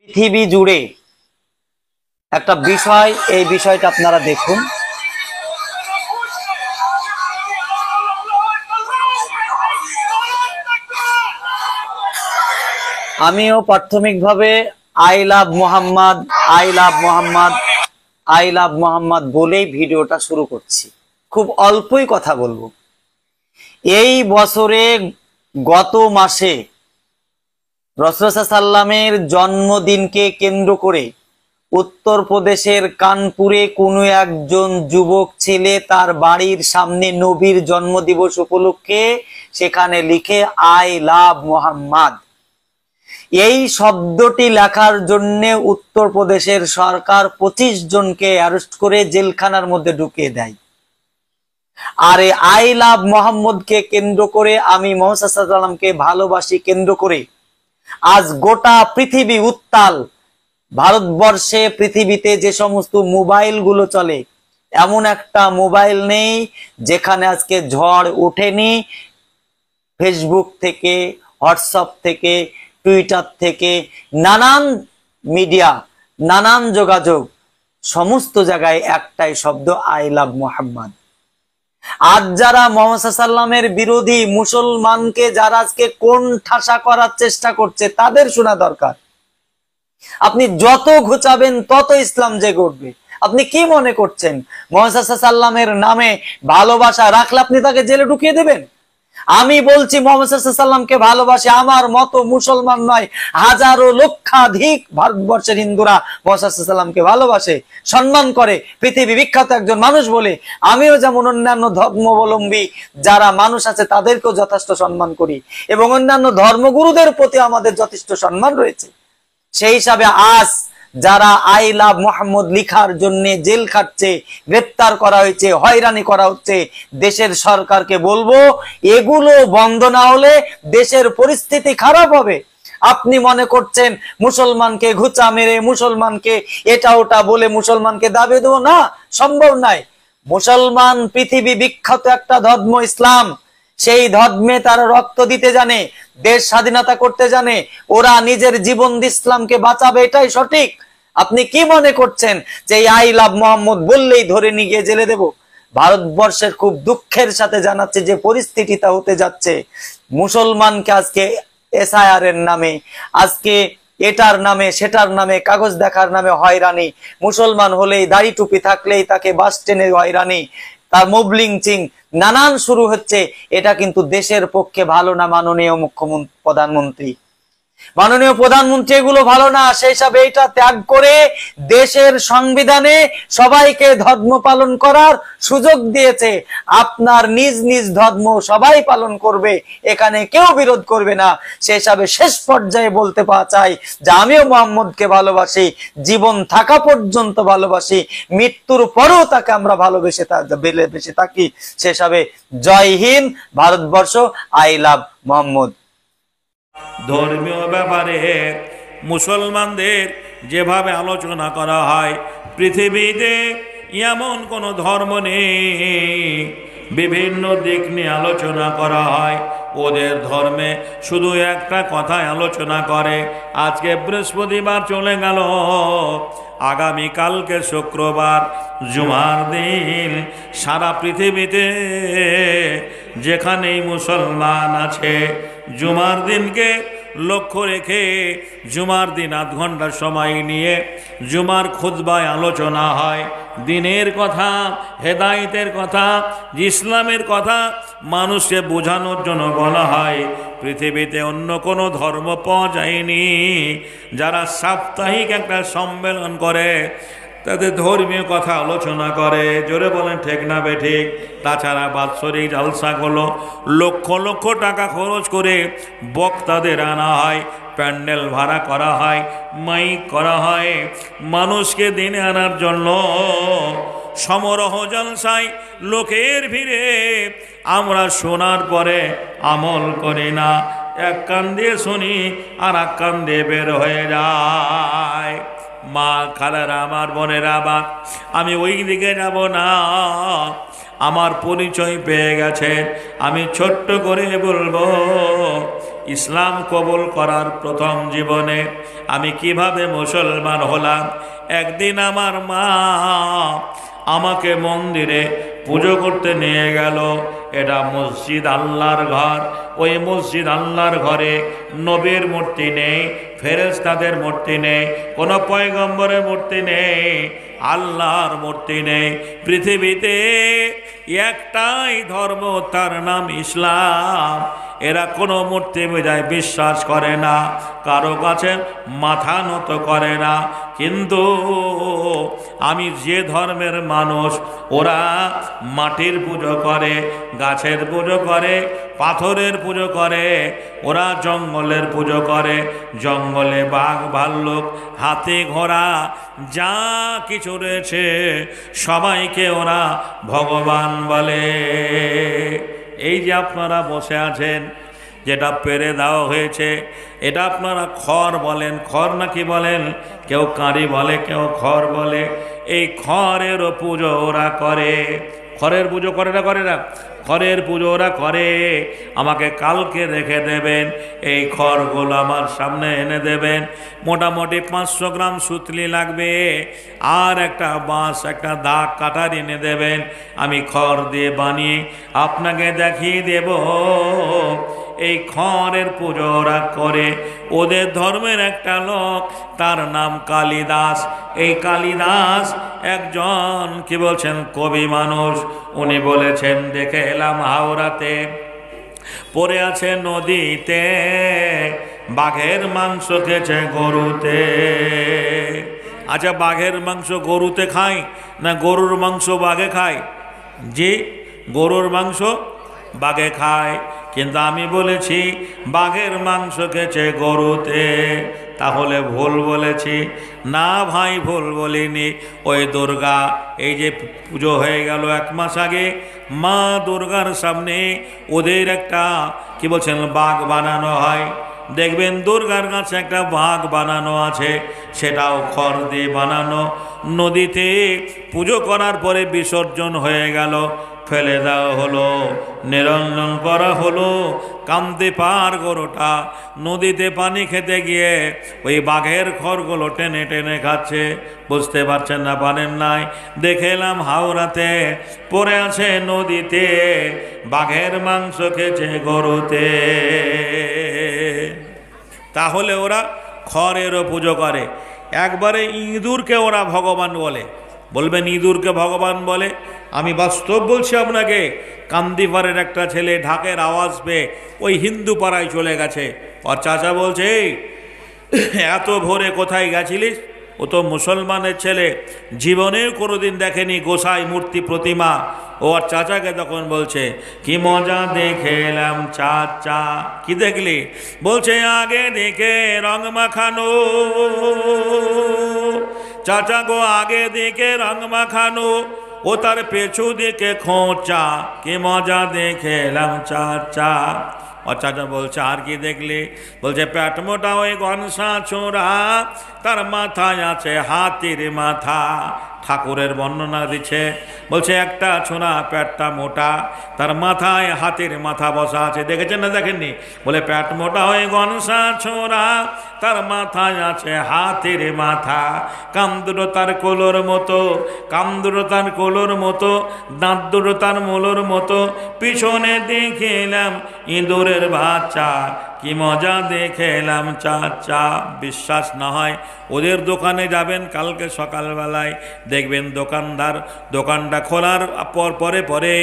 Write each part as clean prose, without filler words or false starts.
পৃথিবী জুড়ে একটা বিষয়, এই বিষয়টা আপনারা দেখুন। আমিও প্রাথমিকভাবে I love Mohammad, I love Mohammad, I love Mohammad বলেই ভিডিওটা শুরু করছি। খুব অল্পই কথা বলবো। এই বছরে গত মাসে রাসূল সাল্লামের জন্মদিনকে কেন্দ্র করে উত্তরপ্রদেশের কানপুরে কোনো একজন যুবক ছেলে তার বাড়ির সামনে নবীর জন্মদিবস উপলক্ষে সেখানে লিখে আই লাভ মোহাম্মদ। এই শব্দটি লেখার জন্য উত্তরপ্রদেশের সরকার 25 জনকে অ্যারেস্ট করে জেলখানার মধ্যে ঢুকিয়ে দেয়। আর এই আই লাভ মোহাম্মদকে কেন্দ্র করে, আমি মুহাম্মদ সাল্লাল্লাহু আলাইহি ওয়াসাল্লামকে ভালোবাসি কেন্দ্র করে আজ গোটা পৃথিবী উত্তাল। ভারতবর্ষে, পৃথিবীতে যে সমস্ত মোবাইল গুলো চলে, এমন একটা মোবাইল নেই যেখানে আজকে ঝড় ওঠেনি। ফেসবুক থেকে, হোয়াটসঅ্যাপ থেকে, টুইটার থেকে, নানান মিডিয়া, নানান যোগাযোগ, সমস্ত জায়গায় একটাই শব্দ, আই লাভ মোহাম্মদ। আজ যারা মুহাম্মদ সাল্লাল্লাহু আলাইহি ওয়াসাল্লামের বিরোধী, মুসলমানকে যারা আজকে কোন ঠাসা করার চেষ্টা করছে, তাদের শোনা দরকার। আপনি যত ঘুচাবেন তত ইসলাম জেগে উঠবে। আপনি কি মনে করছেন মুহাম্মদ সাল্লাল্লাহু আলাইহি ওয়াসাল্লামের নামে ভালোবাসা রাখলে আপনি তাকে জেলে ঢুকিয়ে দেবেন? আমি বলছি মুহাম্মদ সাল্লাল্লাহু আলাইহি ওয়াসাল্লামকে ভালোবাসে আমার মতো মুসলমান নয়, হাজারো লক্ষাধিক ভারতবর্ষের হিন্দুরা মুহাম্মদ সাল্লাল্লাহু আলাইহি ওয়াসাল্লামকে ভালোবাসে, সম্মান করে, পৃথিবী বিখ্যাত একজন মানুষ বলে। আমিও যেমন অন্যান্য ধর্মাবলম্বী যারা মানুষ আছে তাদেরকেও যথেষ্ট সম্মান করি, এবং অন্যান্য ধর্মগুরুদের প্রতি আমাদের যথেষ্ট সম্মান রয়েছে। সেই হিসাবে আজ যারা আই লাভ মোহাম্মদ লিখার জন্য জেল খাটছে, গ্রেপ্তার করা হয়েছে, হয়রানি করা হচ্ছে, দেশের সরকারকে বলবো এগুলো বন্ধ না হলে দেশের পরিস্থিতি খারাপ হবে। আপনি মনে করছেন মুসলমানকে ঘুচা মেরে, মুসলমানকে এটা ওটা বলে মুসলমানকে দাবিয়ে দেবো? না, সম্ভব নয়। মুসলমান পৃথিবী বিখ্যাত একটা ধর্ম ইসলাম। সেই ধর্মে তারা রক্ত দিতে জানে, দেশ স্বাধীনতা করতে জানে, ওরা নিজের জীবন দিয়ে ইসলামকে বাঁচাবে, এটাই সঠিক। আপনি কি মনে করছেন যে আই লাভ মোহাম্মদ বললেই ধরে নিয়ে গিয়ে জেলে দেব? ভারতবর্ষের খুব দুঃখের সাথে জানাচ্ছে যে পরিস্থিতিটা হতে যাচ্ছে। মুসলমানকে আজকে এসআইআর এর নামে, আজকে এটার নামে, সেটার নামে, কাগজ দেখার নামে হয়রানি, মুসলমান হলেই, দাড়ি টুপি থাকলেই তাকে বাস স্ট্যান্ডে হয়রানি, তার মোবলিং চিং নানান শুরু হচ্ছে। এটা কিন্তু দেশের পক্ষে ভালো না। মাননীয় মুখ্যমন্ত্রী, প্রধানমন্ত্রী, মাননীয় প্রধানমন্ত্রী, এগুলো ভালো না। সেই হিসাবে এটা ত্যাগ করে দেশের সংবিধানে সবাইকে ধর্ম পালন করার সুযোগ দিয়েছে। আপনার নিজ নিজ ধর্ম সবাই পালন করবে, এখানে কেউ বিরোধ করবে না। সেই হিসাবে শেষ পর্যায়ে বলতে পাওয়া চাই যে আমিও মোহাম্মদকে ভালোবাসি, জীবন থাকা পর্যন্ত ভালোবাসি, মৃত্যুর পরেও তাকে আমরা ভালোবেসে থাকি। সেই হিসাবে জয় হিন্দ, ভারতবর্ষ, আই লাভ মোহাম্মদ। ধর্মীয় ব্যাপারে মুসলমানদের যেভাবে আলোচনা করা হয়, পৃথিবীতে এমন কোনো ধর্ম নেই। বিভিন্ন দিক নিয়ে আলোচনা করা হয়, ওদের ধর্মে শুধু একটা কথাই আলোচনা করে। আজকে বৃহস্পতিবার চলে গেল, আগামীকালকে শুক্রবার, জুমার দিন। সারা পৃথিবীতে যেখানেই মুসলমান আছে, জুমার দিনকে লক্ষ্য রেখে জুমার দিন আধ ঘন্টা সময় নিয়ে জুমার খুতবায় আলোচনা হয়। দিনের কথা, হেদায়েতের কথা, ইসলামের কথা মানুষকে বোঝানোর জন্য বলা হয়। পৃথিবীতে অন্য কোনো ধর্ম পাওয়া যায়নি যারা সাপ্তাহিক একটা সম্মেলন করে, তাদের ধর্মীয় কথা আলোচনা করে। জোরে বলেন ঠিক না বেঠিক? তাছাড়া বাৎসরিক জালসাগুলো লক্ষ লক্ষ টাকা খরচ করে বক্তাদের আনা হয়, প্যান্ডেল ভাড়া করা হয়, মাইক করা হয় মানুষকে দিনে আনার জন্য। সমারোহ জলসায় লোকের ভিড়ে আমরা শোনার পরে আমল করি না, এক কান দিয়ে শুনি আর এক কান দিয়ে বের হয়ে যায়। মা খালারা, আমার বোনেরা, আবার আমি ওই দিকে যাব না। আমার পরিচয় পেয়ে গেছে, আমি ছোট্ট করে বলবো ইসলাম কবুল করার প্রথম জীবনে আমি কিভাবে মুসলমান হলাম। একদিন আমার মা আমাকে মন্দিরে পুজো করতে নিয়ে গেল। এটা মসজিদ, আল্লাহর ঘর। ওই মসজিদ আল্লাহর ঘরে নবীর মূর্তি নেই, ফেরেশতাদের মূর্তি নেই, কোনো পয়গম্বরের মূর্তি নেই, আল্লাহর মূর্তি নেই। পৃথিবীতে একটাই ধর্ম, তার নাম ইসলাম। এরা কোনো মূর্তি পূজায় বিশ্বাস করে না, কারো কাছে মাথা নত করে না। কিন্তু আমি যে ধর্মের মানুষ, ওরা মাটির পুজো করে, গাছের পুজো করে, পাথরের পুজো করে, ওরা জঙ্গলের পুজো করে। জঙ্গলে বাঘ, ভাল্লুক, হাতি, ঘোড়া যা কিছু রয়েছে সবাইকে ওরা ভগবান বলে। এই যে আপনারা বসে আছেন, যেটা পেরে দেওয়া হয়েছে, এটা আপনারা খড় বলেন। খড় নাকি বলেন? কেউ কাঁড়ি বলে, কেউ খড় বলে। এই খড়েরও পুজো ওরা করে। খড়ের পুজো করে না? করে না? খড়ের পুজো ওরা করে। আমাকে কালকে রেখে দেবেন, এই খড়গুলো আমার সামনে এনে দেবেন। মোটামুটি 500 গ্রাম সুতলি লাগবে, আর একটা বাঁশ, একটা দাগ কাটার এনে দেবেন। আমি খড় দিয়ে বানিয়ে আপনাকে দেখিয়ে দেব। এই খড়ের পুজো ওরা করে। ওদের ধর্মের একটা লোক, তার নাম কালিদাস। এই কালিদাস একজন কি বলছেন কবি মানুষ। উনি বলেছেন, দেখে এলাম হাওড়াতে পড়ে আছে নদীতে, বাঘের মাংস খেয়েছে গরুতে। আচ্ছা, বাঘের মাংস গরুতে খায় না গরুর মাংস বাঘে খায়? জি, গরুর মাংস বাঘে খায়, কিন্তু আমি বলেছি বাঘের মাংস খেয়েছে গরুতে। তাহলে ভুল বলেছি? না ভাই, ভুল বলিনি। ওই দুর্গা, এই যে পুজো হয়ে গেল 1 মাস আগে, মা দুর্গার সামনে ওদের একটা কি বলছেন বাঘ বানানো হয়। দেখবেন দুর্গার কাছে একটা বাঘ বানানো আছে, সেটাও খড় দিয়ে বানানো। নদীতে পুজো করার পরে বিসর্জন হয়ে গেল, ফেলে দেওয়া হলো, নিরঞ্জন করা হলো। কামতে পার গরুটা নদীতে পানি খেতে গিয়ে ওই বাঘের খড়গুলো টেনে টেনে খাচ্ছে। বুঝতে পারছেন না? পারেন নাই? দেখে এলাম হাওড়াতে পড়ে আছে নদীতে, বাঘের মাংস খেয়েছে গরুতে। তাহলে ওরা খড়েরও পুজো করে। একবারে ইঁদুরকে ওরা ভগবান বলে। বলবেন ইঁদুরকে ভগবান বলে? আমি বাস্তব বলছি আপনাকে। কান্দিপাড়ের একটা ছেলে ঢাকের আওয়াজ পেয়ে ওই হিন্দু পাড়ায় চলে গেছে। ওর চাচা বলছে, এই এত ভোরে কোথায় গেছিলিস? ও তো মুসলমানের ছেলে, জীবনেও কোনোদিন দেখেনি গোসাই মূর্তি প্রতিমা। ও আর চাচাকে তখন বলছে, কি মজা দেখে এলাম চাচা। কি দেখলি? বলছে, আগে দেখে রং মাখানো। চাচা গো, আগে দিকে রং মাখানো, ও তার পেছু দিকে খোঁচা। কি মজা দেখে এলাম চাচা। ও চাচা বলছে, আর কি দেখলি? বলছে, পেট মোটা ওই গনসা ছোড়া, তার মাথায় আছে হাতির মাথা। ঠাকুরের বর্ণনা দিচ্ছে, বলছে একটা ছোড়া পেটটা মোটা, তার মাথায় হাতির মাথা বসা আছে। দেখেছেন না দেখেননি? বলে পেট মোটা হয়ে গনসা ছোড়া, তার মাথায় আছে হাতির মাথা। কান দুটো তার কোলোর মতো, কান দুটো তার কোলোর মতো, দাঁত দুটো তার মোলোর মতো, পিছনে দেখে এলাম ইঁদুরের বাচ্চা। কি মজা দেখে এলাম চাচা। বিশ্বাস না হয় ওদের দোকানে যাবেন কালকে সকালবেলায়, দেখবেন দোকানদার দোকানটা খোলার পরে পরে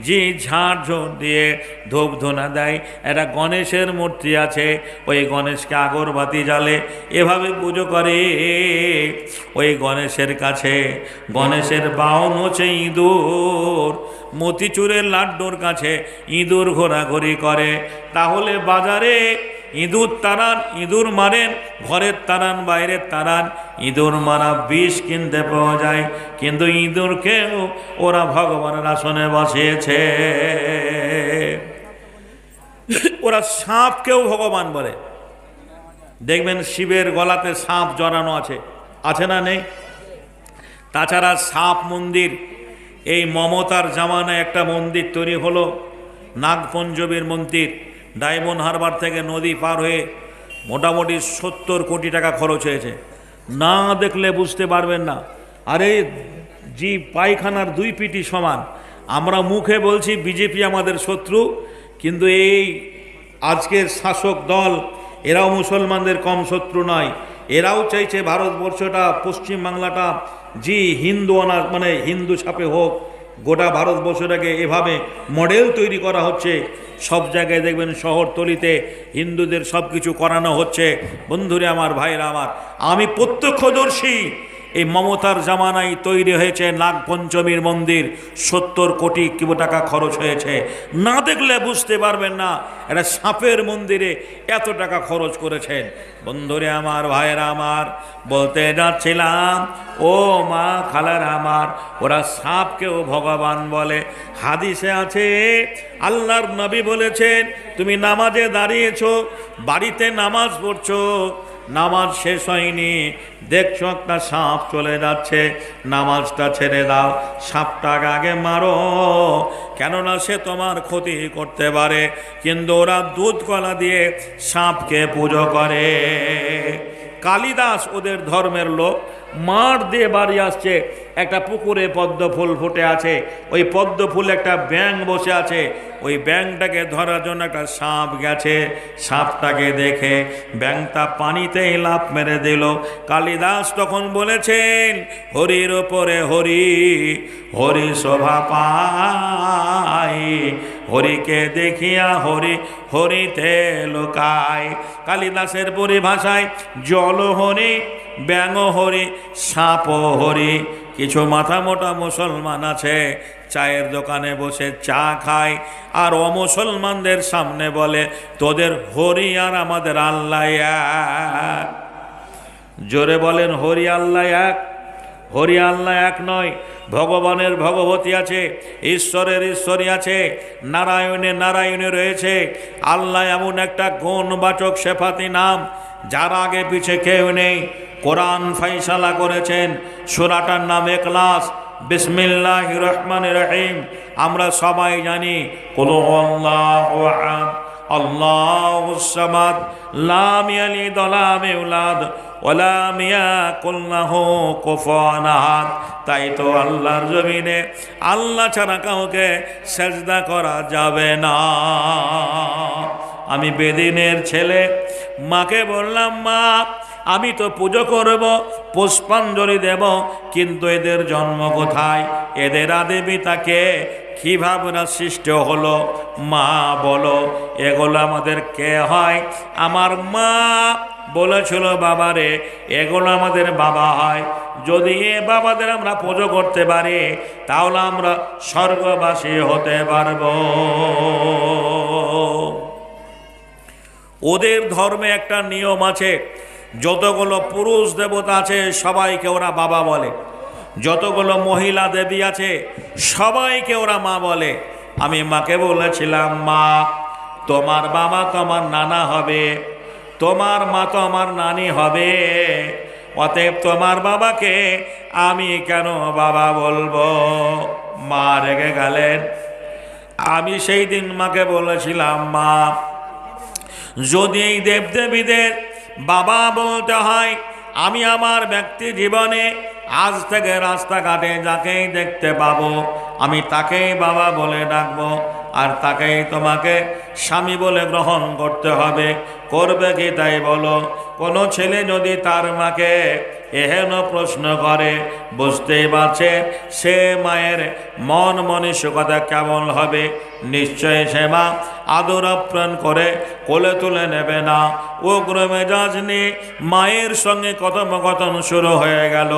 যে ঝাড় ঝোড় দিয়ে ধূপ ধুনা দেয়। একটা গণেশের মূর্তি আছে, ওই গণেশকে আগরবাতি জ্বালে, এভাবে পুজো করে। ওই গণেশের কাছে, গণেশের বাহন হচ্ছে ইঁদুর। মতিচুরের লাড্ডুর কাছে ইঁদুর ঘোরাঘুরি করে। তাহলে বাজারে ইঁদুর তাড়ান, ইঁদুর মারেন, ঘরের তাড়ান, বাইরের তাড়ান, ইঁদুর মারা বিষ কিনতে পাওয়া যায়। কিন্তু ইঁদুরকেও ওরা ভগবানের আসনে বসিয়েছে। ওরা সাপকেও ভগবান বলে। দেখবেন শিবের গলাতে সাপ জড়ানো আছে, আছে না নেই? তাছাড়া সাপ মন্দির, এই মমতার জামানায় একটা মন্দির তৈরি হলো, নাগপঞ্চমীর মন্দির। ডায়মন্ড হারবার থেকে নদী পার হয়ে মোটামুটি 70 কোটি টাকা খরচ হয়েছে। না দেখলে বুঝতে পারবেন না। আরে জি পায়খানার 2 পিটি সমান। আমরা মুখে বলছি বিজেপি আমাদের শত্রু, কিন্তু এই আজকের শাসক দল এরাও মুসলমানদের কম শত্রু নয়। এরাও চাইছে ভারতবর্ষটা, পশ্চিমবাংলাটা জি হিন্দু মানে হিন্দু ছাপে হোক। গোটা ভারতবর্ষটাকে এভাবে মডেল তৈরি করা হচ্ছে। সব জায়গায় দেখবেন শহরতলিতে হিন্দুদের সব কিছু করানো হচ্ছে। বন্ধুরে আমার, ভাইরা আমার, আমি প্রত্যক্ষদর্শী। এই মমতার জামানায় তৈরি হয়েছে নাগপঞ্চমীর মন্দির, 70 কোটি টাকা খরচ হয়েছে। না দেখলে বুঝতে পারবেন না এটা সাপের মন্দিরে এত টাকা খরচ করেছেন। বন্ধুরে আমার, ভাইয়েরা আমার, বলতে যাচ্ছিলাম ও মা খালার আমার, ওরা সাপকেও ভগবান বলে। হাদিসে আছে আল্লাহর নবী বলেছেন, তুমি নামাজে দাঁড়িয়েছো, বাড়িতে নামাজ পড়ছো, নামাজ শেষ হয়নি, দেখছো একটা সাপ চলে যাচ্ছে, নামাজটা ছেড়ে দাও, সাপটাকে আগে মারো, কেননা সে তোমার ক্ষতি করতে পারে। কিন্তু ওরা দুধ কলা দিয়ে সাপকে পুজো করে। কালিদাস ওদের ধর্মের লোক, মাঠ দিয়ে বাড়ি আসছে, একটা পুকুরে পদ্ম ফুল ফুটে আছে, ওই পদ্ম ফুল একটা ব্যাঙ বসে আছে, ওই ব্যাঙটাকে ধরার জন্য একটা সাপ গেছে। সাপটাকে দেখে ব্যাঙটা পানিতেই লাফ মেরে দিল। কালিদাস তখন বলেছেন, হরির ওপরে হরি, হরি শোভা পায়, হরিকে দেখিয়া হরি হরিতে লোকায়। কালিদাসের পরিভাষায় জল হরি, ব্যাঙ হরি, সাপ হরি। কিছু মাথা মোটা মুসলমান আছে, চায়ের দোকানে বসে চা খায়, আর অমুসলমানদের সামনে বলে তোদের হরি আর আমাদের আল্লাহ এক। জোরে বলেন হরি আল্লাহ এক। হরি আল্লাহ এক নয়। ভগবানের ভগবতী আছে, ঈশ্বরের ঈশ্বরী আছে, নারায়ণে নারায়ণে রয়েছে। আল্লাহ এমন একটা গুণবাচক সেফাতি নাম, যার আগে পিছে কেউ নেই। কোরআন ফাইসালা করেছেন, সূরাটার নাম ইখলাস। বিসমিল্লাহির রহমানির রহিম। আমরা সবাই জানি কুল হুয়াল্লাহু আহাদ, আল্লাহুস সামাদ, লাম ইয়ালিদ ওয়া লাম ইউলাদ ওয়া লাম ইয়াকুল লাহু কুফুয়ান আহাদ। তাই তো আল্লাহর জমিনে আল্লাহ ছাড়া কাউকে সেজদা করা যাবে না। আমি বেদিনের ছেলে, মাকে বললাম, মা আমি তো পুজো করব, পুষ্পাঞ্জলি দেব, কিন্তু এদের জন্ম কোথায়? এদের আদি পিতাকে কিভাবে না সৃষ্টি হলো? মা বলো, এগুলো আমাদের কে হয়? আমার মা বলেছিল, বাবারে এগুলো আমাদের বাবা হয়। যদি এ বাবাদের আমরা পুজো করতে পারি, তাহলে আমরা স্বর্গবাসী হতে পারবো। ওদের ধর্মে একটা নিয়ম আছে, যতগুলো পুরুষ দেবতা আছে সবাইকে ওরা বাবা বলে, যতগুলো মহিলা দেবী আছে সবাইকে ওরা মা বলে। আমি মাকে বলেছিলাম, মা তোমার বাবা তো আমার নানা হবে, তোমার মা তো আমার নানি হবে, অতএব তোমার বাবাকে আমি কেন বাবা বলবো? মা রেগে গেলেন। আমি সেই দিন মাকে বলেছিলাম, মা যদি এই দেবদেবীদের বাবা বলতে হয়, আমি আমার ব্যক্তি জীবনে আজ থেকে রাস্তাঘাটে যাকেই দেখতে পাবো আমি তাকেই বাবা বলে ডাকবো, আর তাকেই তোমাকে স্বামী বলে গ্রহণ করতে হবে। করবে কি তাই বলো? কোনো ছেলে যদি তার মাকে এহেন প্রশ্ন করে, বুঝতেই পারছে সে মায়ের মন মানসিকতা কেমন হবে। নিশ্চয় সে মা আদর আপ্যায়ন করে কোলে তুলে নেবে না। উগ্র মেজাজ নিয়ে মায়ের সঙ্গে কথোপকথন শুরু হয়ে গেল।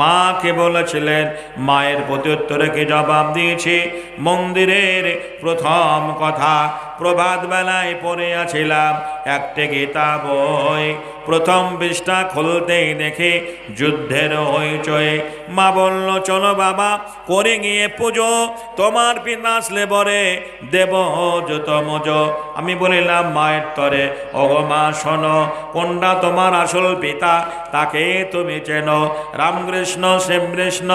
মাকে বলেছিলেন, মায়ের প্রত্যুত্তরে কি জবাব দিয়েছি? মন্দিরের প্রথম কথা প্রভাত বেলায় পড়িয়াছিলাম একটি গীতা বই, প্রথম পৃষ্ঠা খুলতেই দেখি যুদ্ধের হইচই। মা বলল, চলো বাবা করে গিয়ে পুজো, তোমার পিতা আসলে বরে দেব যত মজো। আমি বলিলাম মায়ের তরে, ওগো মা শোনো, কোনটা তোমার আসল পিতা তাকে তুমি চেনো? রামকৃষ্ণ, শ্রীকৃষ্ণ,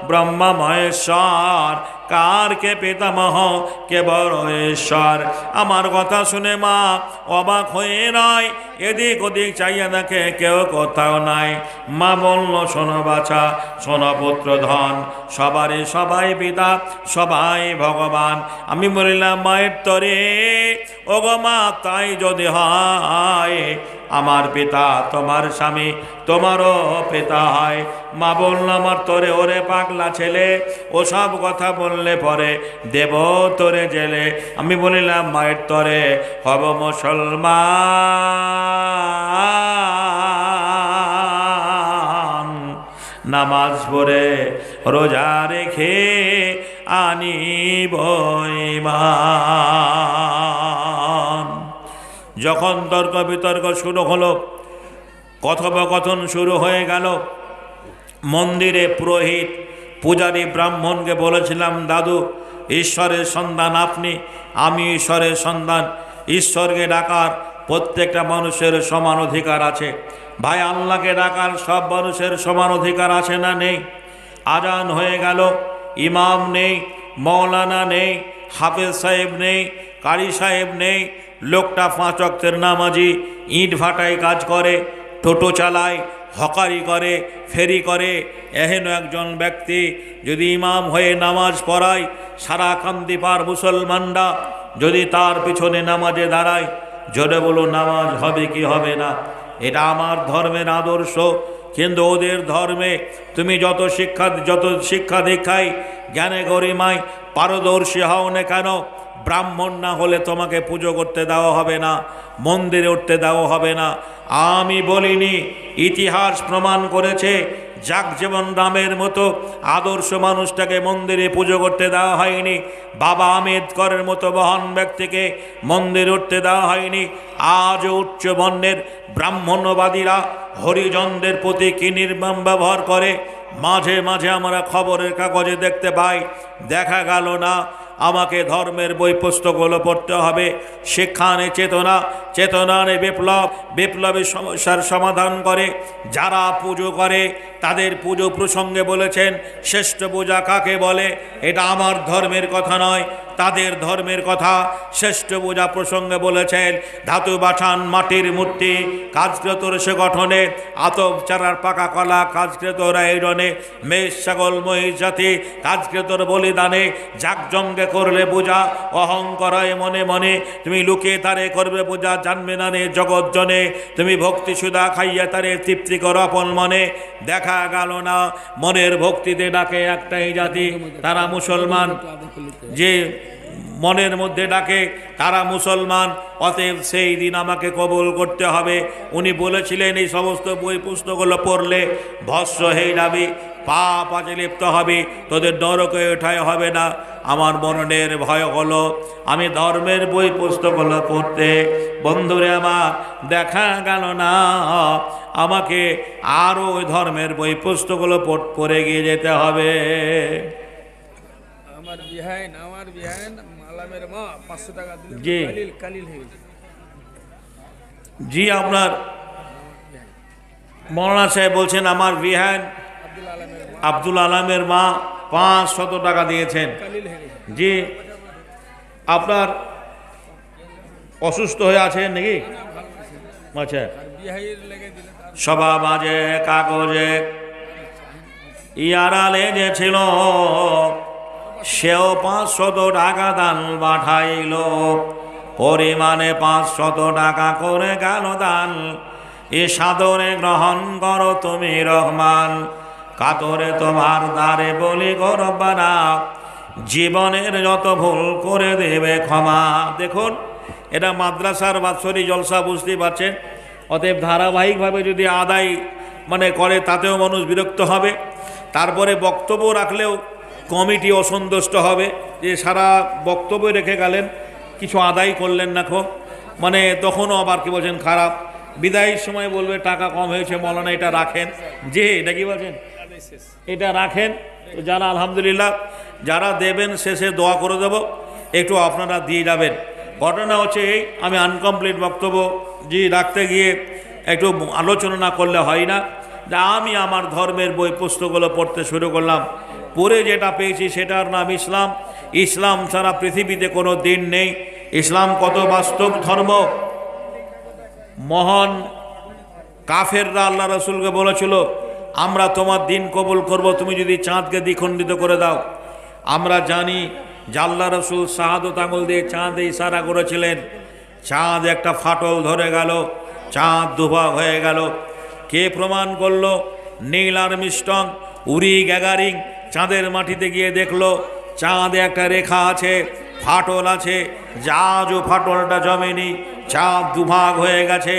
ব্রহ্মা মহেশ্বর, কার কে পিতামহ কে বড় ঈশ্বর। আমার কথা শুনে মা অবাক হয়ে নয়, এদিক ওদিক চাইয়া দেখে কেউ কোথাও নাই। মা বলল, শোনো বাছা, শোনো পুত্র ধন, সবারই সবাই পিতা, সবাই ভগবান। আমি বলিলাম, মায়ের তরে ও গো মা, তাই যদি হয় আমার পিতা তোমার স্বামী, তোমারও পিতা হয়। মা বলল, আমার তোরে ওরে পাগলা ছেলে, ও সব কথা বললে পরে দেব তোরে জেলে। আমি বলিলাম, মায়ের তরে হব মুসলমান, নামাজ পড়ে রোজা রেখে আনিব ঈমান। যখন তর্ক বিতর্ক শুরু হলো, কথোপকথন শুরু হয়ে গেল, মন্দিরে পুরোহিত পূজারী ব্রাহ্মণকে বলেছিলাম, দাদু ঈশ্বরের সন্তান আপনি, আমি ঈশ্বরের সন্তান, ঈশ্বরকে ডাকার প্রত্যেকটা মানুষের সমান অধিকার আছে। ভাই, আল্লাহকে ডাকার সব মানুষের সমান অধিকার আছে না নেই? আজান হয়ে গেল, ইমাম নেই, মৌলানা নেই, হাফেজ সাহেব নেই, কারি সাহেব নেই, লোকটা 5 ওয়াক্তের নামাজি, ইট ভাটায় কাজ করে, টোটো চালায়, হকারি করে, ফেরি করে। এহেন একজন ব্যক্তি যদি ইমাম হয়ে নামাজ পড়ায়, সারা কান্দিপার মুসলমানরা যদি তার পিছনে নামাজে দাঁড়ায়, জোরে বলো, নামাজ হবে কি হবে না? এটা আমার ধর্মের আদর্শ। কিন্তু ওদের ধর্মে তুমি যত শিক্ষা দীক্ষায় জ্ঞানে গরিমায় পারদর্শী হও না কেন, ব্রাহ্মণ না হলে তোমাকে পুজো করতে দেওয়া হবে না, মন্দিরে উঠতে দেওয়া হবে না। আমি বলিনি, ইতিহাস প্রমাণ করেছে জাগজীবন রামের মতো আদর্শ মানুষটাকে মন্দিরে পুজো করতে দেওয়া হয়নি। বাবা আম্বেদকরের মতো মহান ব্যক্তিকে মন্দিরে উঠতে দেওয়া হয়নি। আজও উচ্চ বর্ণের ব্রাহ্মণ্যবাদীরা হরিজনদের প্রতি কি নির্মম ব্যবহার করে মাঝে মাঝে আমরা খবরের কাগজে দেখতে পাই। দেখা গেল না আমাকে ধর্মের বই পুস্তকগুলো পড়তে হবে। সেখানে চেতনার বিপ্লব, বিপ্লবী সমস্যার সমাধান করে। যারা পুজো করে তাদের পুজো প্রসঙ্গে বলেছেন শ্রেষ্ঠ পূজা কাকে বলে। এটা আমার ধর্মের কথা নয়, তাদের ধর্মের কথা। শ্রেষ্ঠ পূজা প্রসঙ্গে বলেছেন ধাতু বাছান, মাটির মূর্তি, কাজকৃত সে গঠনে, আতপ চারার পাকা কলা, কাজকৃত আয়োজনে, মেষ ছাগল মহিষ জাতি, কাজকৃতর বলিদানে, জাকজঙ্গে করলে পূজা, অহংকরায় মনে মনে তুমি লুকিয়ে তারে করবে পূজা, জানবে না রে জগৎ জনে তুমি ভক্তি সুধা খাইয়া তারে তৃপ্তি কর আপন মনে। দেখা গেল না মনের ভক্তিতে ডাকে একটাই জাতি, তারা মুসলমান। যে মনের মধ্যে ডাকে তারা মুসলমান, অতএব সেই দিন আমাকে কবুল করতে হবে। উনি বলেছিলেন এই সমস্ত বই পুস্তকগুলো পড়লে ভস্ম হয়ে যাবি, পাপ আজে লিপ্ত হবে, তোদের নরকে ওঠায় হবে না। আমার মনের ভয় হলো আমি ধর্মের বই পুস্তকগুলো পড়তে, বন্ধুরে আমার দেখা গেল না আমাকে আরও ওই ধর্মের বই পুস্তকগুলো পড়ে গিয়ে যেতে হবে। আমার বিহাইন মালামের মা 500 টাকা দিলে জি কালিল হয়ে গেছে। জি, আপনার মৌলানা সাহেব বলছেন আমার বিহান আব্দুল আলমের মা 500 টাকা দিয়েছেন। জি, আপনার অসুস্থ হয়ে আছেন নাকি? আচ্ছা, সভা মাঝে কাগজে ইয়ারালে যে ছিল সেও 500 টাকা দান পাঠাইল, পরিমাণে 500 টাকা করে গেল দান। এ সাদরে গ্রহণ করো তুমি রহমান, কাতরে তোমার দ্বারে বলি গরবানা, জীবনের যত ভুল করে দেবে ক্ষমা। দেখুন, এটা মাদ্রাসার বাৎসরিক জলসা, বুঝতেই পারছেন। অতএব ধারাবাহিকভাবে যদি আদায় করে তাতেও মানুষ বিরক্ত হবে। তারপরে বক্তব্য রাখলেও কমিটি অসন্তুষ্ট হবে যে সারা বক্তব্য রেখে গেলেন, কিছু আদায় করলেন না খো, তখনও আবার কি বলছেন খারাপ। বিদায়ের সময় বলবে টাকা কম হয়েছে মৌলানা, এটা রাখেন। যে এটা কি বলছেন, এটা রাখেন। তো যারা আলহামদুলিল্লাহ যারা দেবেন শেষে দোয়া করে দেব, একটু আপনারা দিয়ে যাবেন। ঘটনা হচ্ছে এই, আমি আনকমপ্লিট বক্তব্য রাখতে গিয়ে একটু আলোচনা না করলে হয় না। যে আমি আমার ধর্মের বই পুস্তকগুলো পড়তে শুরু করলাম, পড়ে যেটা পেয়েছি সেটার নাম ইসলাম। ইসলাম ছাড়া পৃথিবীতে কোনো দিন নেই। ইসলাম কত বাস্তব ধর্ম। মহান কাফেররা আল্লাহ রসুলকে বলেছিল, আমরা তোমার দিন কবুল করব তুমি যদি চাঁদকে দ্বিখণ্ডিত করে দাও। আমরা জানি যে আল্লাহ রসুল শাহাদত আঙুল দিয়ে চাঁদে ইশারা করেছিলেন, চাঁদ একটা ফাটল ধরে গেল, চাঁদ দুভাগ হয়ে গেল। কে প্রমাণ করলো? নীল আর্মস্ট্রং, উরি গ্যাগারিং চাঁদের মাটিতে গিয়ে দেখলো চাঁদে একটা রেখা আছে, ফাটল আছে, জাহাজও ফাটলটা জমেনি, চাঁদ দুভাগ হয়ে গেছে।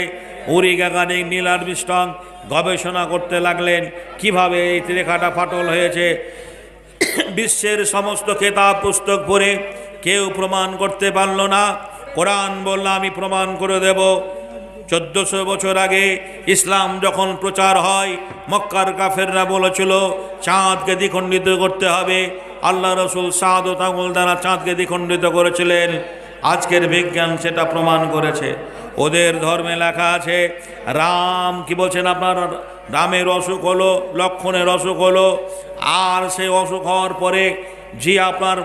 উরি গ্যাগারিং, নীল আর্মস্ট্রং গবেষণা করতে লাগলেন কিভাবে এই রেখাটা ফাটল হয়েছে। বিশ্বের সমস্ত কেতাব পুস্তক পড়ে কেউ প্রমাণ করতে পারল না। কোরআন বলল আমি প্রমাণ করে দেব। 1400 বছর আগে ইসলাম যখন প্রচার হয়, মক্কার কাফেররা বলেছিল চাঁদকে দ্বিখণ্ডিত করতে হবে। আল্লাহ রসুল শাহাদত আঙুল দ্বারা চাঁদকে দ্বিখণ্ডিত করেছিলেন। আজকের বিজ্ঞান সেটা প্রমাণ করেছে। ওদের ধর্মে লেখা আছে, রাম কি বলছেন, আপনার রামের অসুখ হলো, লক্ষণের অসুখ হলো, আর সেই অসুখ হওয়ার পরে যে আপনার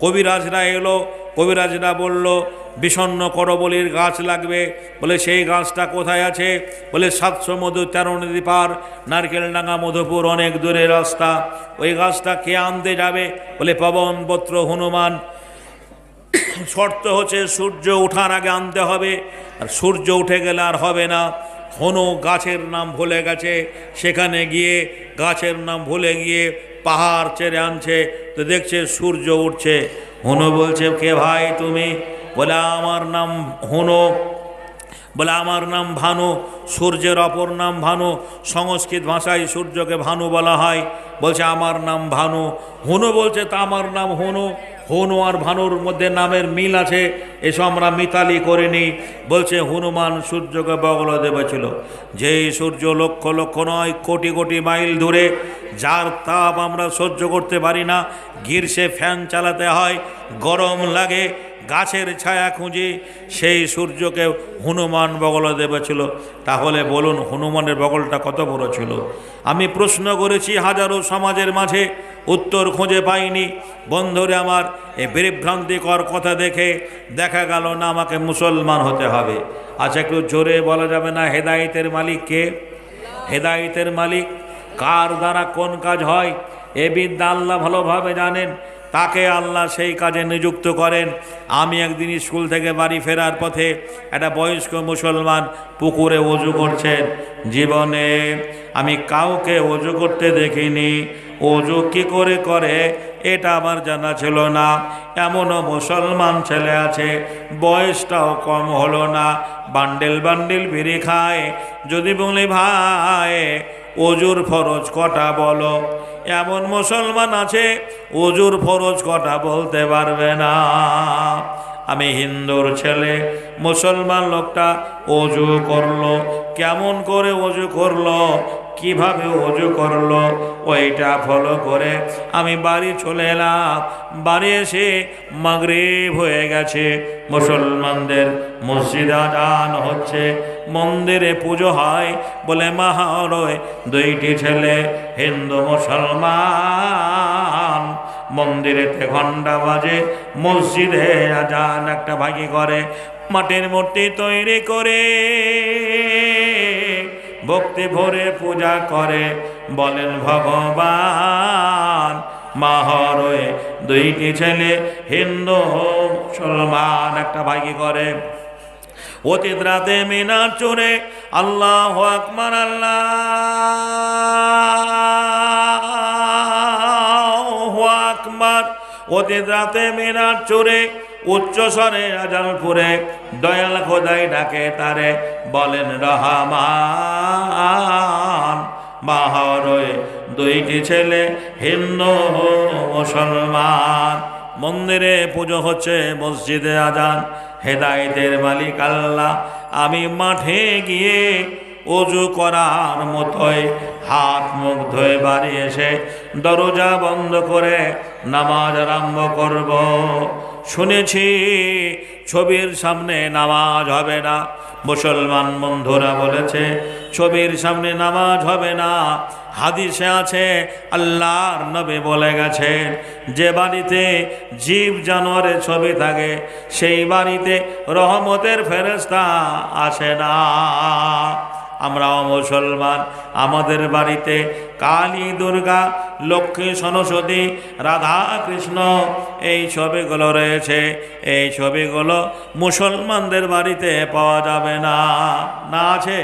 কবিরাজরা এলো, কবিরাজরা বলল বিষণ্ণ করবলির গাছ লাগবে। বলে সেই গাছটা কোথায় আছে? বলে 700 মধু 13 নদী পার, নারকেলডাঙ্গা মধুপুর অনেক দূরের রাস্তা। ওই গাছটা কে আনতে যাবে? বলে পবন পুত্র হনুমান। শর্ত হচ্ছে সূর্য ওঠার আগে আনতে হবে, আর সূর্য উঠে গেলে আর হবে না। হনু গাছের নাম ভুলে গেছে, সেখানে গিয়ে গাছের নাম ভুলে গিয়ে পাহাড় চেড়ে আনছে, তো দেখছে সূর্য উঠছে। হনু বলছে কে ভাই তুমি? বলে আমার নাম হনু। বলে আমার নাম ভানু। সূর্যের অপর নাম ভানু, সংস্কৃত ভাষায় সূর্যকে ভানু বলা হয়। বলছে আমার নাম ভানু। হনু বলছে তা আমার নাম হনু। হনু আর ভানুর মধ্যে নামের মিল আছে, এসব আমরা মিতালি করিনি। বলছে হনুমান সূর্যকে বগল দেবেছিল, যেই সূর্য লক্ষ লক্ষ নয় কোটি কোটি মাইল দূরে, যার তাপ আমরা সহ্য করতে পারি না, গ্রীষ্মে ফ্যান চালাতে হয়, গরম লাগে, গাছের ছায়া খুঁজি, সেই সূর্যকে হনুমান বগল দেবেছিল। তাহলে বলুন হনুমানের বগলটা কত বড় ছিল? আমি প্রশ্ন করেছি হাজারো সমাজের মাঝে, উত্তর খুঁজে পাইনি। বন্ধুরে আমার, এই বিভ্রান্তিকর কথা দেখে দেখা গেল না আমাকে মুসলমান হতে হবে। আচ্ছা একটু জোরে বলা যাবে না হেদায়েতের মালিক কে? হেদায়েতের মালিক কার দ্বারা কোন কাজ হয় এ বিদ্যা আল্লাহ ভালোভাবে জানেন। তাকে আল্লাহ সেই কাজে নিযুক্ত করেন। আমি একদিন স্কুল থেকে বাড়ি ফেরার পথে একটা বয়স্ক মুসলমান পুকুরে ওযু করছেন। জীবনে আমি কাউকে ওযু করতে দেখিনি। ওযু কি করে করে এটা আমার জানা ছিল না। এমনও মুসলমান ছেলে আছে, বয়সটাও কম হলো না, বান্ডেল বান্ডেল বিড়ি খায়। যদি বলি ভাই ওযুর ফরজ কটা বলো, এমন মুসলমান আছে ওযুর ফরজ কটা বলতে পারবে না। আমি হিন্দুর ছেলে, মুসলমান লোকটা ওযু করলো, কেমন করে ওযু করলো, কিভাবে ওযু করলো, ওইটা ফলো করে আমি বাড়ি চলে এলাম। বাড়ি এসে মাগরিব হয়ে গেছে, মুসলমানদের মসজিদে আযান হচ্ছে, মন্দিরে পুজো হয়। বলে মাহরয় দুইটি ছেলে হিন্দু মুসলমান, মন্দিরেতে ঘণ্টা বাজে, মসজিদে আযান একটা ভাগি করে, মাটির মূর্তি তৈরি করে ভক্তি ভরে পূজা করে। বলেন ভগবান, মাহরয় দুইটি ছেলে হিন্দু মুসলমান একটা ভাগি করে। অতীত রাতে মিনার চুরে আল্লাহু আকবার, আল্লাহু আকবার। অতীত রাতে মিনার চুরে উচ্চ স্বরে আযান পড়ে দয়াল খোদাই ডাকে তারে, বলেন রহমান। মাহরয় দুইটি ছেলে হিন্দু মুসলমান, মন্দিরে পুজো হচ্ছে, মসজিদে আযান। হেদায়েতের মালিক আল্লাহ। আমি মাঠে গিয়ে ওযু করার মতোই হাত মুখ ধুয়ে বাড়ি এসে দরজা বন্ধ করে নামাজ আরম্ভ করব। শুনেছি ছবির সামনে নামাজ হবে না, মুসলমান বন্ধুরা বলেছে ছবির সামনে নামাজ হবে না। হাদিসে আছে আল্লাহর নবী বলে গেছেন, যে বাড়িতে জীব জানোয়ারের ছবি থাকে সেই বাড়িতে রহমতের ফেরেশতা আসে না। আমরাও মুসলমান, আমাদের বাড়িতে কালী, দুর্গা, লক্ষ্মী, সরস্বতী, রাধা, কৃষ্ণ এই ছবিগুলো রয়েছে। এই ছবিগুলো মুসলমানদের বাড়িতে পাওয়া যাবে না। না আছে?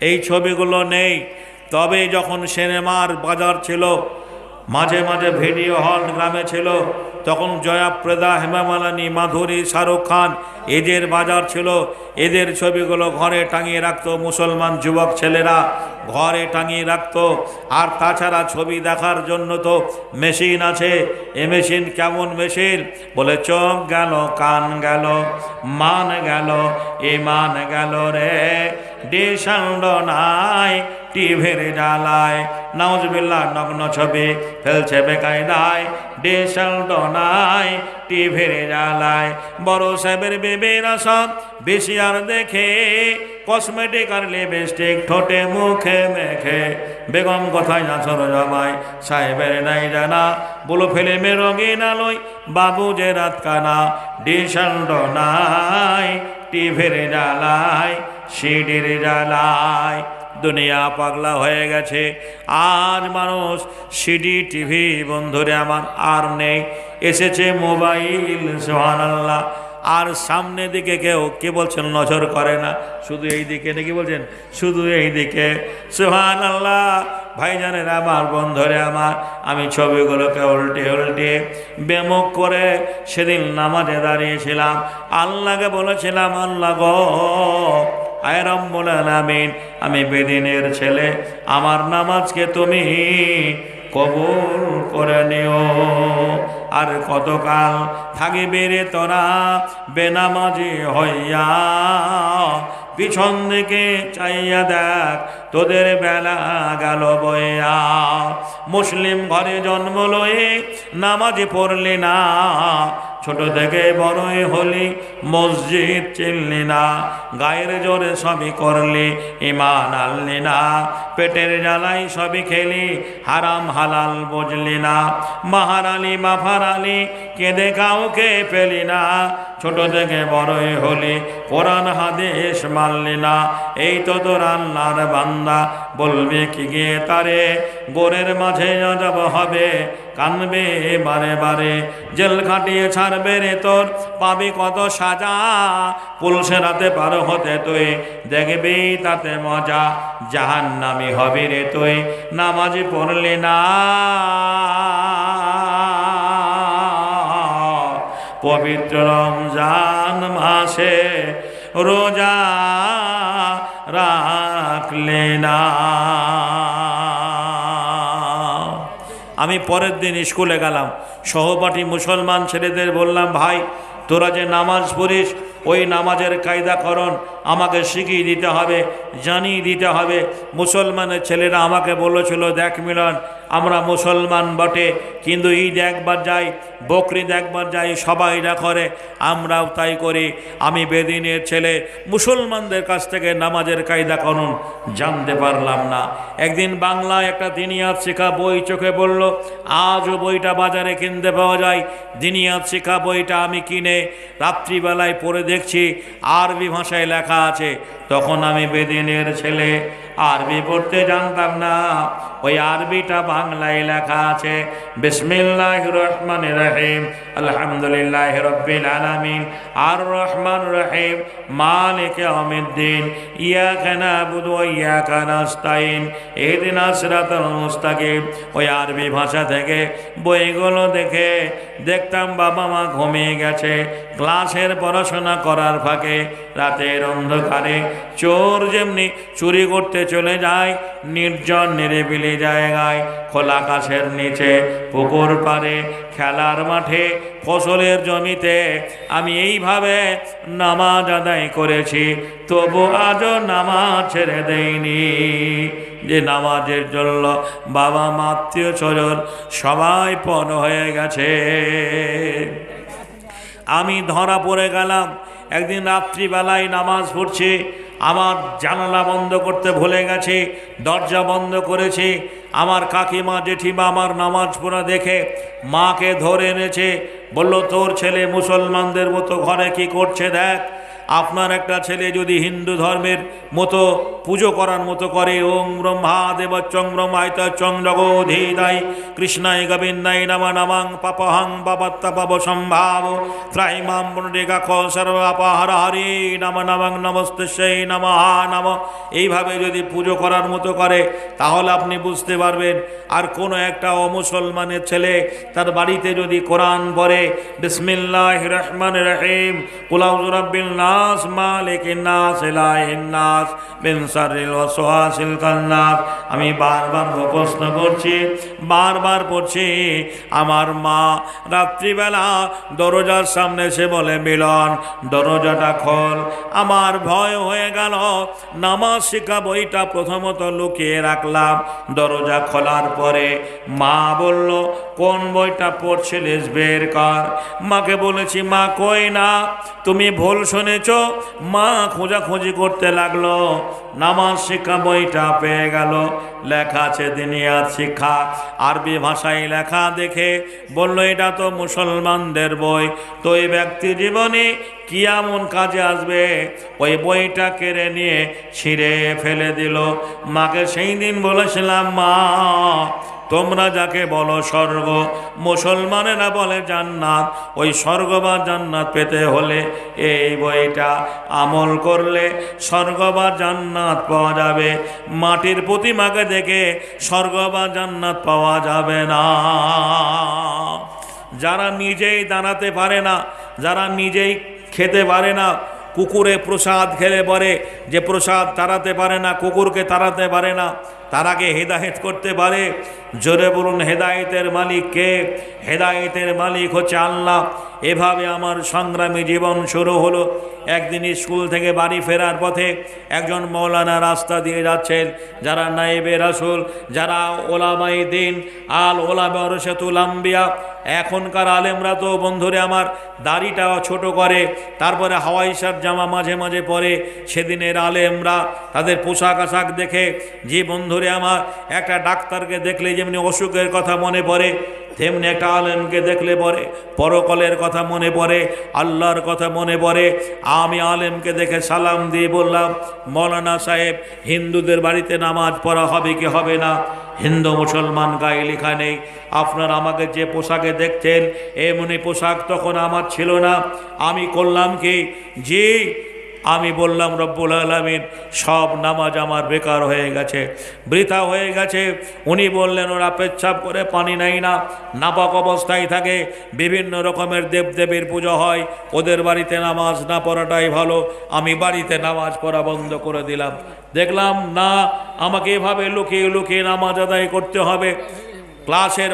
এই ছবিগুলো নেই। তবে যখন সিনেমার বাজার ছিল, মাঝে মাঝে ভিডিও হল গ্রামে ছিল, তখন জয়াপ্রদা, হেমা মালিনী, মাধুরী, শাহরুখ খান এদের বাজার ছিল। এদের ছবিগুলো ঘরে টাঙিয়ে রাখতো মুসলমান যুবক ছেলেরা, ঘরে টাঙিয়ে রাখতো। আর তাছাড়া ছবি দেখার জন্য তো মেশিন আছে। এ মেশিন কেমন মেশিন? বলে চোখ গেল, কান গেল, মান গেল, ইমান গেল রে, ডিশান্ড নাই টিভির জ্বালায়। নাউজুবিল্লাহ, নগ্ন ছবি ফেলছে বেকায়দায়, ডিশান্ড নাই টিভির জ্বালায়। বড় সাহেবের বেবেরা সব বেশিয়ার দেখে, কসমেটিক আর লিপস্টিক ঠোঁটে মুখে মেখে। বেগম কোথায় আছো জামাই সাহেবের নাই জানা, বলো ফিল্মের রঙিন আলোয় বাবু যে রাত কানা, ডিশান্ড নাই টিভির জ্বালায়, সিডির জ্বালায়। দুনিয়া পাগলা হয়ে গেছে। আজ মানুষ সিডি, টিভি বন্ধুরে আমার আর নেই, এসেছে মোবাইল। সুবহানাল্লাহ। আর সামনে দিকে কেউ কে বলছেন নজর করে না, শুধু এই দিকে নাকি বলছেন, শুধু এই দিকে। সুবহানাল্লাহ। ভাইজানের আমার, বন্ধুরে আমার, আমি ছবিগুলোকে উল্টে উল্টে বেমুখ করে সেদিন নামাজে দাঁড়িয়েছিলাম। আল্লাহকে বলেছিলাম, আল্লাহ গো, আয় রব্বুল আলামিন, আমি বেদিনের ছেলে, আমার নামাজকে তুমি কবুল করে নিও। আর কতকাল থাকিবে রে তোরা বেনামাজি হইয়া, পিছন দিকে চাইয়া দেখ তোদের বেলা গেল বইয়া। মুসলিম ঘরে জন্ম লয়ে নামাজি পড়লি না, ছোট থেকে বড়ই হলি মসজিদ চিনলি না, গায়ের জোরে সবই করলি ইমান আনলি না, পেটের জ্বালাই সবই খেলি হারাম হালাল বুঝলি না, মাহারালি মাফারালি কেঁদে কাউকে পেলি না, ছোট থেকে বড়ই হলি কোরআন হাদিস মানলি না। এই তো তোর আল্লাহর বান্দা, বলবে কি গিয়ে তারে, গোরের মাঝে আযাব হবে, কানবে বারে বারে, জেল খাটিয়ে ছাড়বে রে তোর, পাবি কত সাজা, পুলিশে রাতে পার হতে তুই দেখবি তাতে মজা, জাহান্নামী হবি রে তুই নামাজি পড়লি না। পবিত্র রমজান মাসে রোজা রাখলে না। আমি পরের দিন স্কুলে গেলাম, সহপাঠী মুসলমান ছেলেদের বললাম, ভাই তোরা যে নামাজ পড়িস, ওই নামাজের কায়দাকরণ আমাকে শিখিয়ে দিতে হবে, জানিয়ে দিতে হবে। মুসলমানের ছেলেরা আমাকে বলেছিল, দেখ মিলন, আমরা মুসলমান বটে, কিন্তু ঈদ একবার যাই, বকরিদ একবার যাই, সবাইরা করে, আমরাও তাই করি। আমি বেদিনের ছেলে, মুসলমানদের কাছ থেকে নামাজের কায়দাকরণ জানতে পারলাম না। একদিন বাংলায় একটা দিনিয়াত শিক্ষা বই চোখে পড়ল, আজও বইটা বাজারে কিনতে পাওয়া যায়। দিনিয়াত শিক্ষা বইটা আমি কিনে রাত্রিবেলায় পড়ে দেখছি আরবি ভাষায় লেখা আছে। তখন আমি বেদিনের ছেলে, আরবি পড়তে জানতাম না, ওই আরবিটা বাংলায় লেখা আছে, বিসমিল্লাহির রহমানির রহিম, আলহামদুলিল্লাহি রাব্বিল আলামিন, আর রহমান রহিম, মালিক ইয়াউমিদ্দিন, ইয়াকা না'বুদু ওয়া ইয়াকা নাস্তাইন, ইহদিনাস সিরাতাল মুস্তাকিম। ওই আরবি ভাষা থেকে বইগুলো দেখে দেখতাম বাবা মা ঘুমিয়ে গেছে, ক্লাসের পড়াশোনা করার ফাঁকে রাতের অন্ধকারে চোর যেমনি চুরি করতে চলে যায় নির্জন নিরিবিলি জায়গায়, খোলা আকাশের নিচে, পুকুর পাড়ে, খেলার মাঠে, ফসলের জমিতে, আমি এইভাবে নামাজ আদায় করেছি, তবু আজও নামাজ ছেড়ে দেইনি। যে নামাজের জন্য বাবা মা আত্মীয় স্বজন সবাই পণ হয়ে গেছে। আমি ধরা পড়ে গেলাম একদিন রাত্রিবেলায় নামাজ পড়ছে, আমার জানালা বন্ধ করতে ভুলে গেছে, দরজা বন্ধ করেছে। আমার কাকিমা জেঠিমা আমার নামাজ পড়া দেখে মাকে ধরে এনেছে, বলল তোর ছেলে মুসলমানদের মতো ঘরে কি করছে দেখ। আপনার একটা ছেলে যদি হিন্দু ধর্মের মতো পুজো করার মতো করে, ওং ব্রহ্মা দেবচ্চং ব্রহ্মায়ত চং জগোধীতাই কৃষ্ণায় গোবিন্দায় নম নমং পাপহং পাপত্ত পাপ সম্ভাব ত্রাইমাম পুণ্ডরিকাক্ষ সর্বাপহর হরি নম নমং নমস্তেই নমঃ নম, এইভাবে যদি পুজো করার মতো করে তাহলে আপনি বুঝতে পারবেন। আর কোনো একটা অমুসলমানের ছেলে তার বাড়িতে যদি কোরআন পড়ে, বিসমিল্লাহির রহমানির রহিম, কুল আউযু বিরাব্বিন নাস মালিকিন নাস ইলাহিন নাস মিন শাররিল ওয়াসওয়াসিল খান্নাস, আমি বারবার প্রশ্ন করছি, বারবার পড়ছি। আমার মা রাত্রিবেলা দরজার সামনে এসে বলে, মিলন দরজাটা খোল। আমার ভয় হয়ে গেল, নামাজ শিক্ষা বইটা প্রথমত লুকিয়ে রাখলাম। দরজা খোলার পরে মা বলল, কোন বইটা পড়ছিলিস বের কর। মাকে বলেছি, মা কই না, তুমি ভুল শুনেছ। মা খোঁজাখুঁজি করতে লাগলো, নামাজ শিক্ষা বইটা পেয়ে গেল, লেখা আছে দিনিয়াত শিক্ষা, আরবি ভাষায় লেখা দেখে বলল এটা তো মুসলমানদের বই, তো এই ব্যক্তি জীবনে কি এমন কাজে আসবে। ওই বইটা কেড়ে নিয়ে ছিঁড়ে ফেলে দিল। মাকে সেই দিন বলেছিলাম, মা তোমরা যাকে বলো স্বর্গ, মুসলমানেরা বলে জান্নাত, ওই স্বর্গ বা জান্নাত পেতে হলে এই বইটা আমল করলে স্বর্গ বা জান্নাত পাওয়া যাবে। মাটির প্রতিমাকে দেখে স্বর্গ বা জান্নাত পাওয়া যাবে না। যারা নিজেই দাঁড়াতে পারে না, যারা নিজেই খেতে পারে না, কুকুরে প্রসাদ খেলে পরে যে প্রসাদ তাড়াতে পারে না, কুকুরকে তাড়াতে পারে না, তারাকে হেদায়েত করতে পারে। জোরে বলুন, হেদায়েতের মালিক কে? হেদায়েতের মালিক হচ্ছে আল্লাহ। এভাবে আমার সংগ্রামী জীবন শুরু হলো। একদিন স্কুল থেকে বাড়ি ফেরার পথে একজন মৌলানা রাস্তা দিয়ে যাচ্ছেন, যারা নায়েবে রাসূল, যারা ওলামায়ে দ্বীন, আল ওলামা ওয়ারাসাতুল আম্বিয়া। এখনকার আলেমরা তো বন্ধুরে আমার দাড়িটাও ছোট করে, তারপরে হাওয়াই শার্ট জামা মাঝে মাঝে পরে। সেদিনের আলেমরা তাদের পোশাক আশাক দেখে, যে বন্ধুরে আমার একটা ডাক্তারকে দেখলে যেমনি অসুখের কথা মনে পড়ে, তেমনি একটা আলেমকে দেখলে পরে পরকালের কথা মনে পড়ে, আল্লাহর কথা মনে পড়ে। আমি আলেমকে দেখে সালাম দিয়ে বললাম, মৌলানা সাহেব, হিন্দুদের বাড়িতে নামাজ পড়া হবে কি হবে না? হিন্দু মুসলমান গায়ে লেখা নেই। আপনার আমাকে যে পোশাকে দেখছেন এমনি পোশাক তখন আমার ছিল না। আমি করলাম কি, জি আমি বললাম, রব্বুল আলামিন সব নামাজ আমার বেকার হয়ে গেছে, বৃথা হয়ে গেছে। উনি বললেন, ওরা পেচ্ছাপ করে পানি নেয় না, নাপাক অবস্থায় থাকে, বিভিন্ন রকমের দেবদেবীর পুজো হয়, ওদের বাড়িতে নামাজ না পড়াটাই ভালো। আমি বাড়িতে নামাজ পড়া বন্ধ করে দিলাম। দেখলাম না, আমাকে এভাবে লুকিয়ে লুকিয়ে নামাজ আদায় করতে হবে। ক্লাসের